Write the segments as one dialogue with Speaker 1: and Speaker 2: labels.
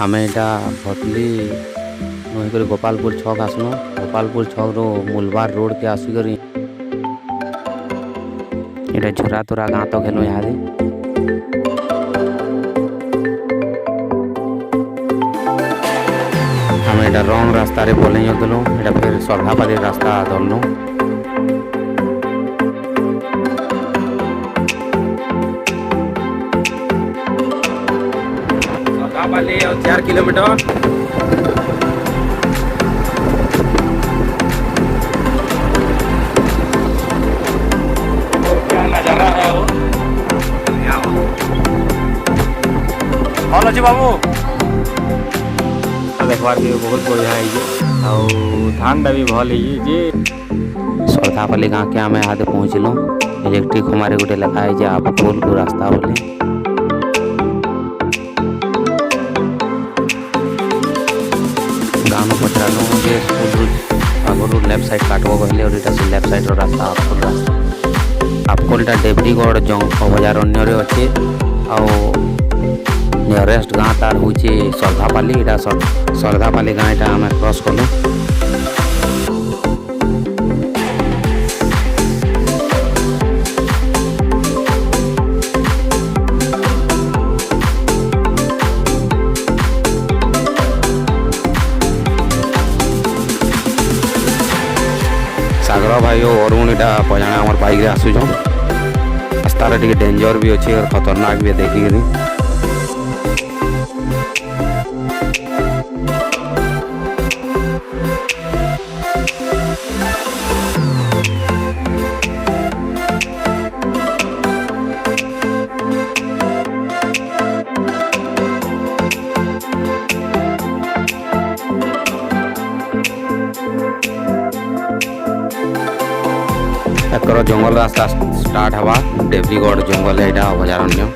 Speaker 1: आमे एटा भटली नहींकर गोपालपुर छक आसनु। गोपालपुर छक रो मूलबार रोड के आसिक एटा झुरा तुरा गाँ तक हेलो यहाँ आम एटा रंग रास्तार पलैं गलु। एटा फिर सरधापाली रास्ता धरलु। सरधापाली 4 किलोमीटर नजारा है वो। भल अच्छे बाबू देखवार के बहुत बढ़िया है। धान भी भल है। सरधापाली गाँव के आम यहाँ पहुँचल। इलेक्ट्रिक हमारे गोटे लिखा है आप पोल को रास्ता बोले गाँव में पचरालु जे आगुरी लेफ्ट साइड काटब कहले और इटा से लेफ्ट साइड रास्ता आपकोल रास्ता आपकोलटा देवरीगढ़ अभयारण्य अच्छे। नियरेस्ट गाँ तार हूँ सरधापाली। इटा सरधापाली गाँ इटा आम क्रॉस कलु। सागर भाई और अरुण इटा पजाना आम बाइक आसुच रास्तार टे डेंजर भी अच्छे और खतरनाक भी देखिक एकर जंगल रास्ता स्टार्ट हवा देवरीगढ़ जंगल है यहाँ अभयारण्य।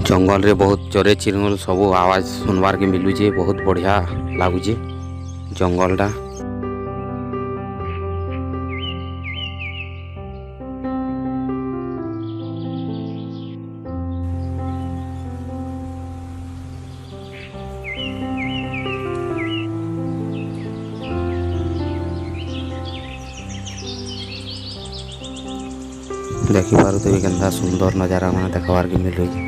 Speaker 1: जंगल रे बहुत चरे चिरंगल सब आवाज सुनवार के मिलुचे। बहुत बढ़िया लगुचे जंगलटा। देखी पारू तो केन्ता सुंदर नजारा मैंने देखवार के मिलुचे।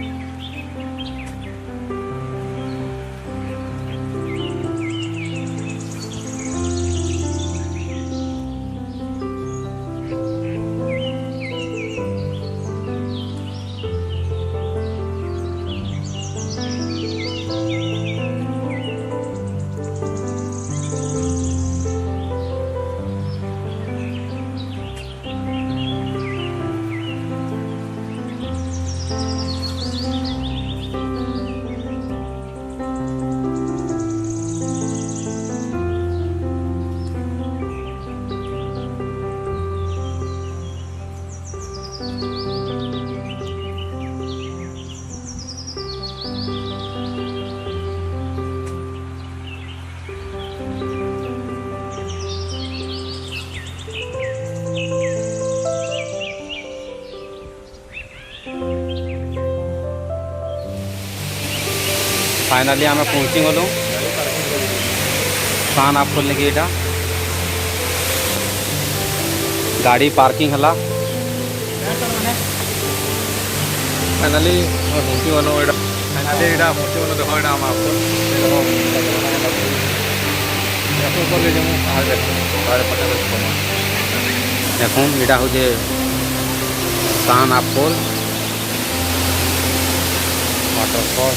Speaker 1: फाइनाली आम पहुँची गलु कान आप खोलने की एटा गाड़ी पार्किंग है। फाइनाली पहुँची गलु फाइनाली यहाँ पहुँची गलु देख यहाँ आम आपको देखूँ यहाँ हूँ कान आप पोल वाटरफॉल।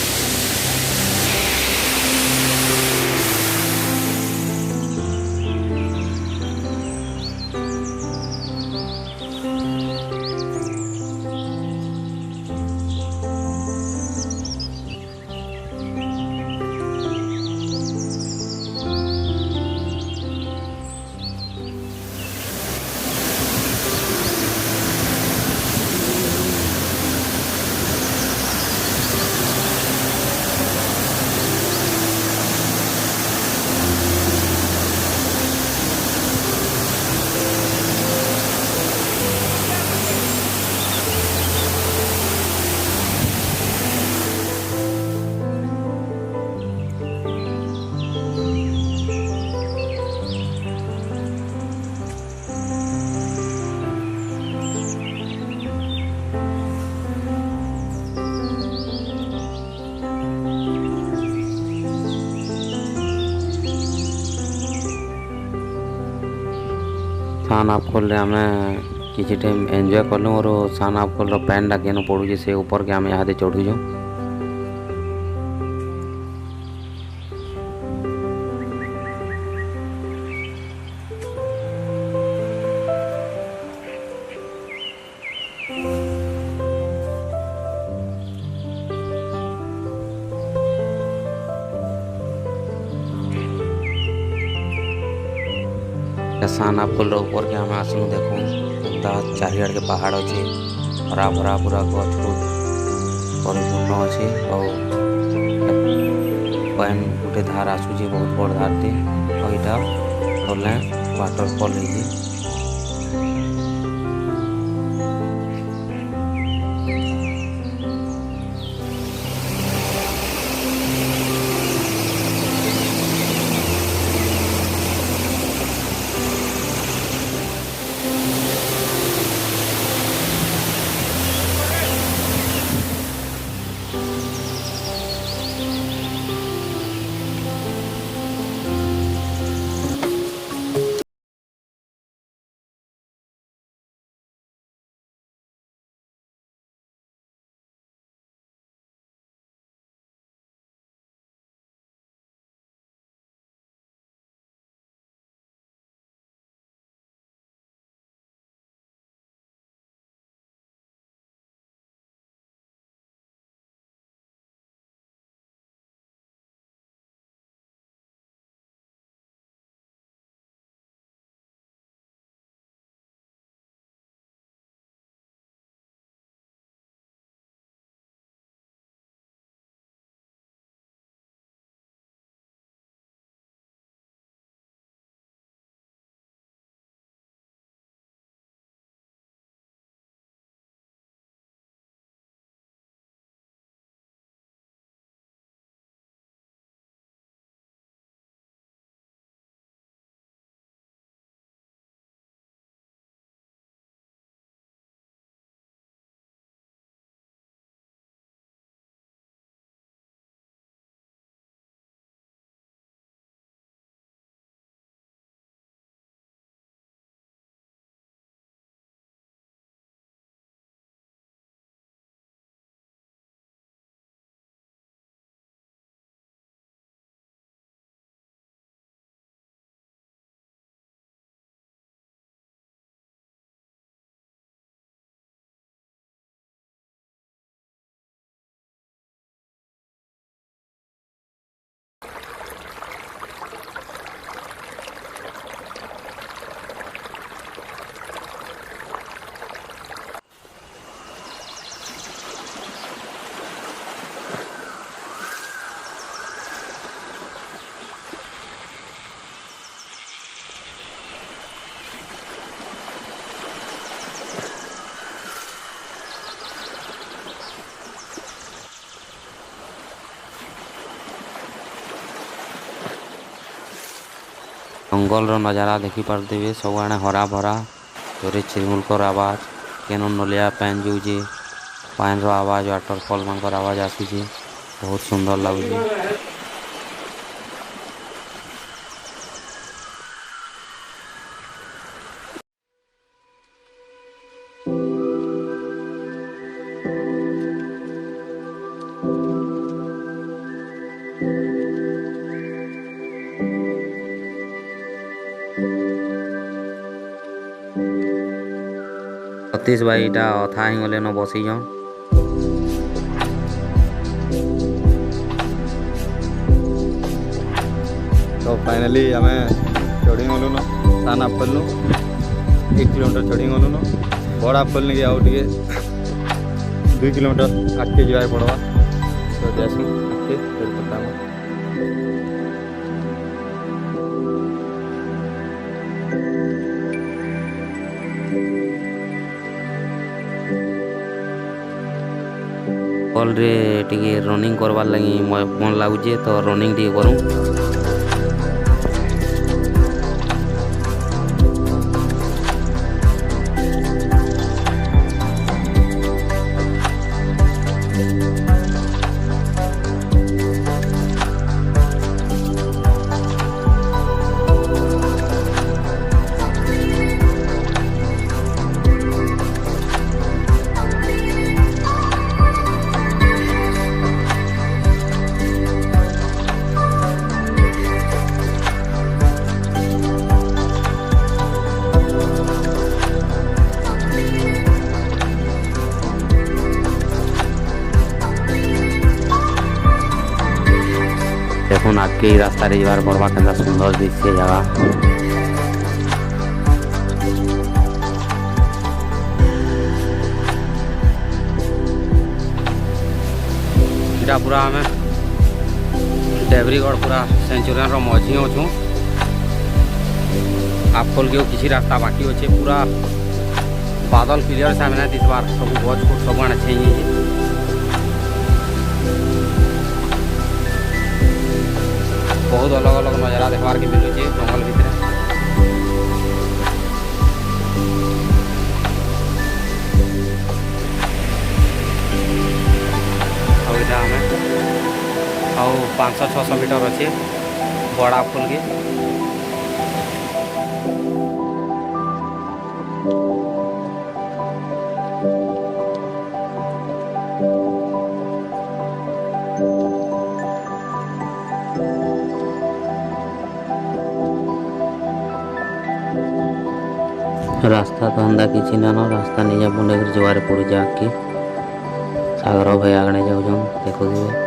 Speaker 1: ସାନ୍ ଆପକୋଲ୍ରେ ଆମେ କିଛି ଟାଇମ୍ ଏନ୍ଜୟ କଲୁ और ସାନ୍ ଆପକୋଲ୍ର ପ୍ୟାନ୍ଟା କେନ ପଡ଼ୁଛି ସେ ଉପରକେ ଆମେ ଇହାଦେ ଚଢ଼ୁଛୁଁ। सान आपकोल ऊपर के हमें आसलू देखूँ चारिआड़ के पहाड़ अच्छे हरा भरा पूरा गछ परिपूर्ण अच्छे और पान गोटे धार आसूची बहुत बड़ धारटे और यहाँ गले वाटरफल है। जंगल नज़ारा देखी पारे सब आने हरा भरा तोरे चिरमुलकर आवाज केन नलिया पैन जाऊे पान आवाज वाटरफल मान आवाज आसूची बहुत सुंदर लगुच। सतीश भाई इटा अथा ही गले न बसीजन
Speaker 2: तो फाइनली आम चढ़ी गलु न सान आपकोल 1 किलोमीटर चढ़ी गलु न बड़ आपकोल नहीं आउे 2 किलोमीटर आगे जाए पड़वा तो जासूँ आगे फिर पता
Speaker 1: फल रे टिके रनिंग करवार लगी मन लगुचे तो रनिंग टिके करूँ। देखुन आगे ही रास्ता जाबार पड़वा के सुंदर दिखे जगह। इटा पूरा आम देवरीगढ़ पूरा सेंचुरियन मझी अच्छू। आप खोल के किसी रास्ता बाकी अच्छे पूरा बादल क्लियर से आम दिसबार सब गच फुट सब आने छे। बहुत अलग अलग नजारा देखबार के मिलूँ जंगल भितर। आउ 500-600 मीटर अच्छे बड़ा फुल के। रास्ता तो अंदा किसी ना रास्ता निजा बुंडे जुआर पड़ जाके सागर भाई आगने जाऊन देखो दिवे।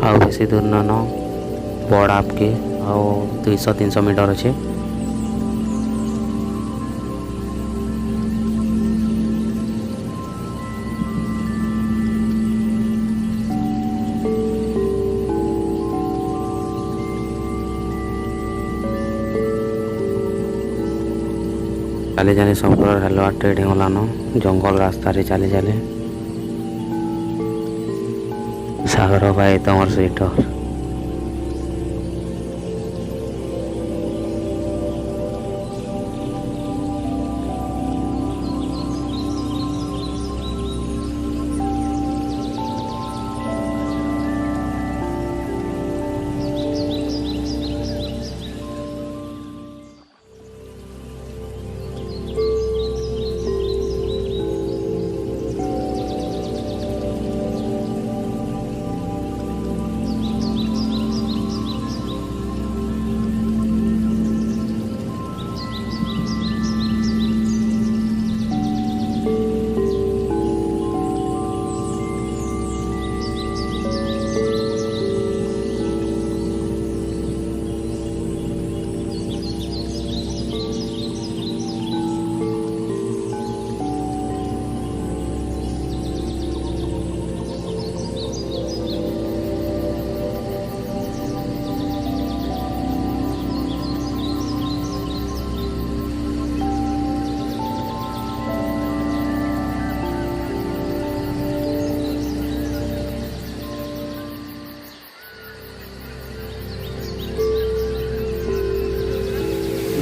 Speaker 1: आउ बेसी दूर न बड़ आपके आउ 200-300 मीटर अच्छे। चले जाने सब हेलवा ट्रेडिंग होलानो जंगल रास्ता रे चले चले सागर भाई तमर सीटर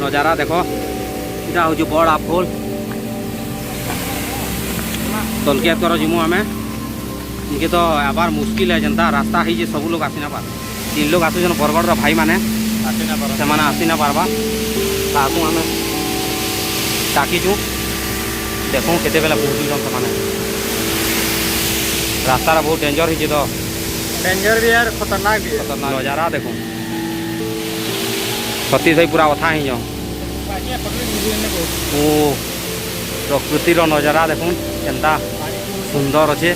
Speaker 1: नजारा देख इटा हूँ बड़ आपफल तलके कर जीमु आम इनके तो आबार मुस्किल है जनता रास्ता है सब लोग आसी ना पार 3 लोग आसुन बरगढ़ भाई मैंने आसी ना पारबा ताकू आम डाकीचु देखूँ केते बेला पहुँचुन से रास्ता बहुत डेंजर है तो
Speaker 2: डेंजर भी यार खतरनाक भी है।
Speaker 1: खतरनाक नजारा देखो सती से पूरा अथा ही जाओ ओ प्रकृतिर नजारा देखो केनता सुंदर अच्छे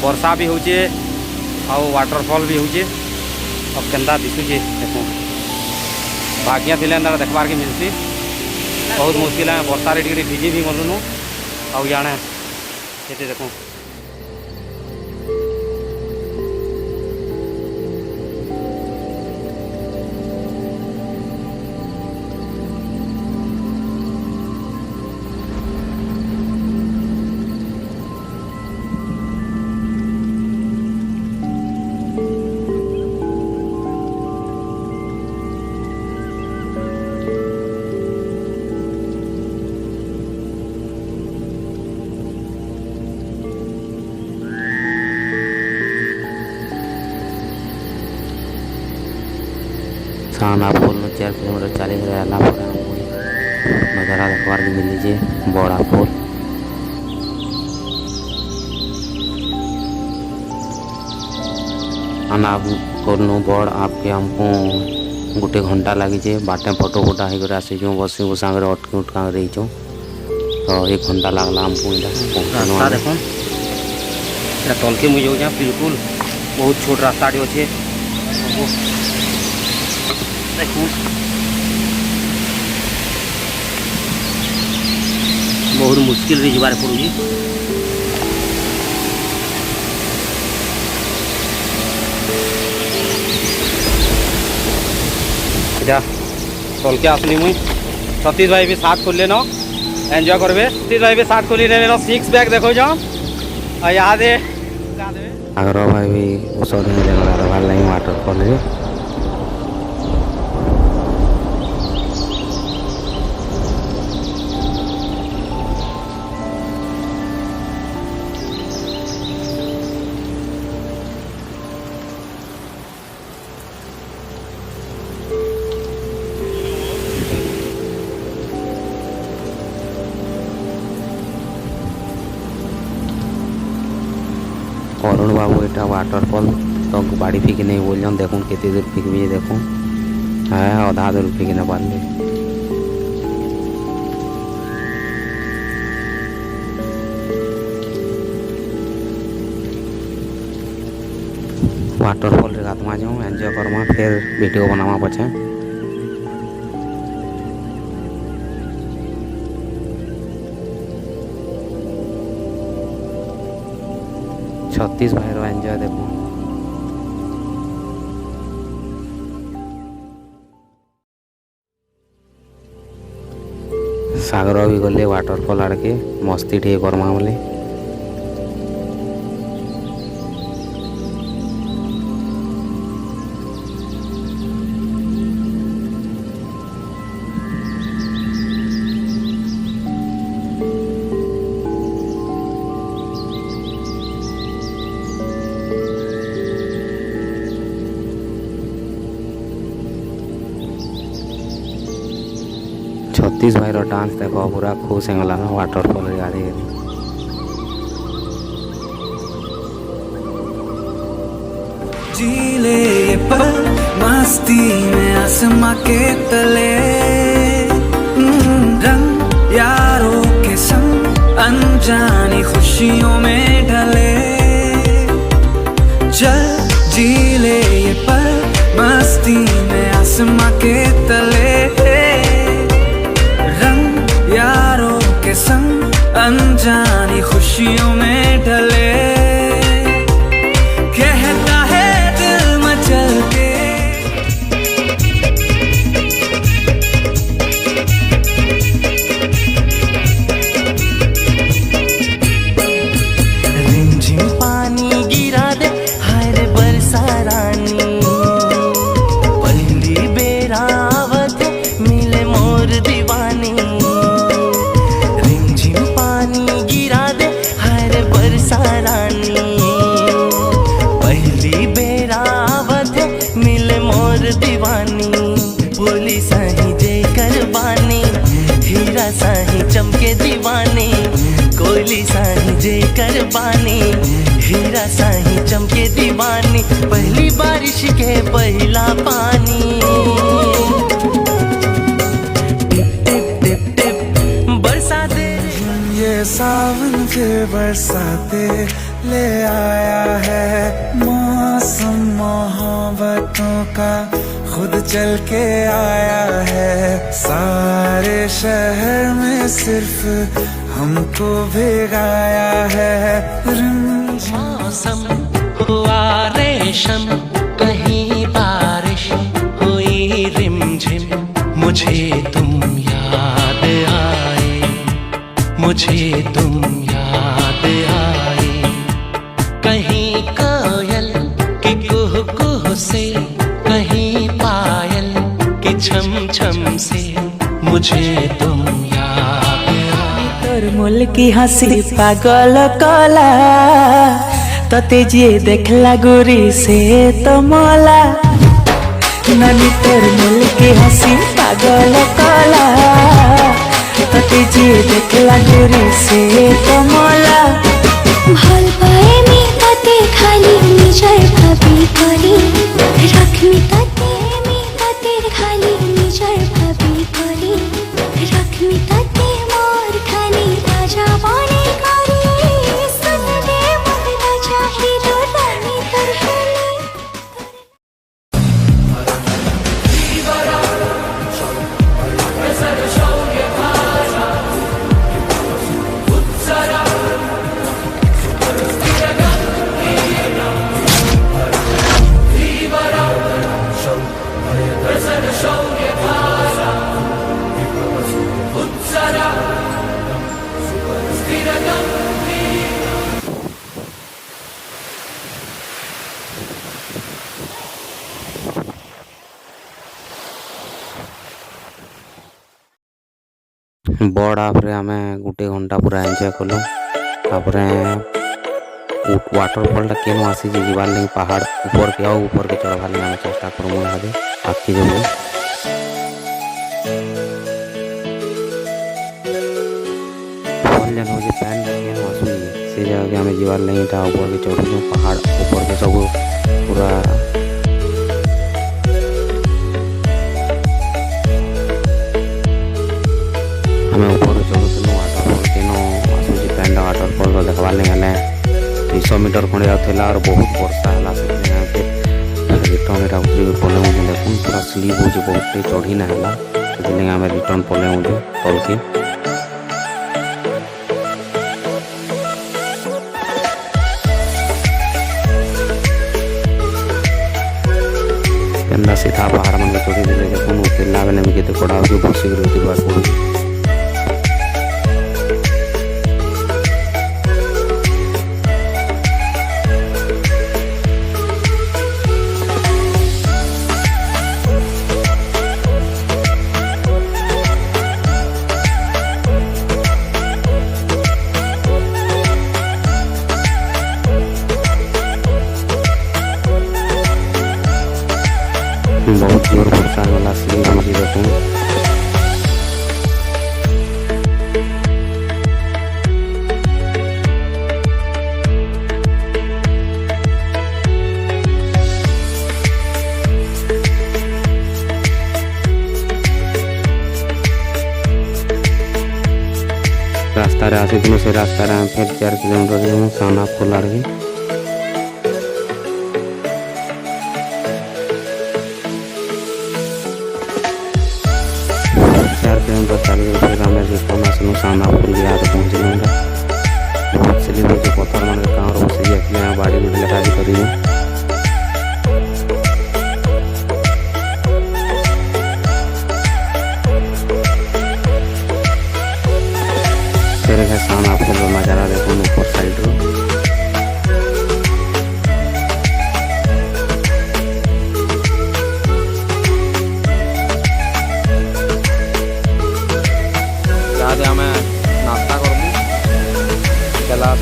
Speaker 1: वर्षा भी होचे आउ वाटरफॉल भी होचे अब केनता दिशुचे देखो भाग्य थिले देखबार के मिलसी बहुत मुश्किल है वर्षा टिके भिजी भी गलुनु आउ जाने केते देखो साना फूल 4 किलोमीटर चली गला नजारा देखबार के मिली जे बड़ा फूल आना करनु बड़ आपके हमको गोटे घंटा लगी जे बाटे फोटो फोटा हो आसी बस सांगे अटकी उटका रहीचु तो 1 घंटा लगला हमको रास्ता देखो तलके मुझे जाऊँ बिल्कुल बहुत छोट रास्ता अच्छे देखो बहुत मुश्किल रे जीवार पड़ुजी चल के आसली मुई सतीश भाई भी साथ खोल लेना एंजॉय करबे सतीश भाई भी साथ खोली लेना 6 पैक देखो जाओ और याद है अगर भाई भी उसों में लेना रहा नहीं वाटरफॉल है 'अरुण बाबू एटा वाटरफॉल तो बाड़ी फिक नहीं बोल देखूँ केते दूर फिक भी देखूँ है आधा दूर फिक ना पारे वाटरफॉल रे गाधमा जाऊँ एंजॉय करमा फिर वीडियो बनावा पछे छत्तीस भाई एंजॉय देखो सागर भी गले वाटरफॉल आड़ के मस्ती टे करमा बोले छत्तीस भाई डांस देखो पूरा खुश होगा ना वाटरफॉल गाड़ी
Speaker 3: जीले ये पल मस्ती में आसमां के तले रंग यारों के संग अनजानी खुशियों में ढले चल जीले ये पल मस्ती में आसमां के तले यारों के संग अनजानी खुशियों में ढले कहता है दिल मचल के रिमझिम पानी गिरा दे हाय रे बरसा रानी पहली बेरावत मिले मोर
Speaker 4: चमके दीवाने, कोयली साही जे कर बानी, हीरा साही चमके दीवानी, पहली बारिश के पहला पानी। टिप टिप टिप टिप बरसाते,
Speaker 3: ये सावन फिर बरसाते ले आया है, मौसम मोहब्बतों का खुद चल के आया है, सारे शहर में सिर्फ हमको भिगाया है।
Speaker 4: मौसम हुआ रेशम, कहीं बारिश हुई रिमझिम, मुझे तुम याद आए, मुझे तुम याद आए, कहीं कोयल की कुहू कुहू से, कहीं पायल की छम छम से, मुझे तुम याद आए।
Speaker 5: तोर मुल की हंसी पागल कला, तते जे देखला गुरी से तो मोला, नानी तोर मुल की हंसी पागल कला, तते जे देखला गुरी से तो मोला।
Speaker 6: ভাল পায় মি তাতে খালি নিজের ভাবি করি, রাখমি তাতে মি তাতে খালি নিজের ভাবি করি, রাখমি তাতে মোর খানি রাজা বনে করি, শুনলে মোর রাজা হিরো রানী তোর হেলে।
Speaker 1: बड़ आप्रे आमे गोटे घंटा पूरा एंजॉय कलु। तापरे वाटरफॉल केन आसी जीवार लगे पहाड़ ऊपर के आओ ऊपर के चढ़वार लगे आमे चेष्टा करमु इहादे आखि जमु। फॉल जन हो जे पैन केन आसु से जगह के आमे जीवार लगे ता ऊपर के चढ़ु पहाड़ ऊपर के सब पूरा हमें ऊपर चढ़ुलु वाटरफॉल केन आसूची पैन वाटरफॉल देखवार लगे 300 मीटर खंडे आउला और बहुत वर्षा है से रिटर्न एटा पले देखुन पूरा स्लीप हो बहुत चढ़ी ना है से आम रिटर्न पले तल के केन्दा सीधा पहाड़ मन चढ़ी देले देखुन उतरला बेले में केते कड़ा हो बस उतरवा पड़ुଛି। बहुत जोर वर्षा वाला सीन हो देखूँ रास्ता आसी दिन से रास्ता फिर 4 किलोमीटर साना फुल आड़े 4 किलोमीटर चल फिर आम रिटर्न आसलु साना फुल याद पहुँचल बहुत सिली पथर मान गाँव बस जाए बाड़ी गुड़ी लेखा भी कर साना फुल नजारा देखो ऊपर साइड रो आमे नाश्ता करमु गिलास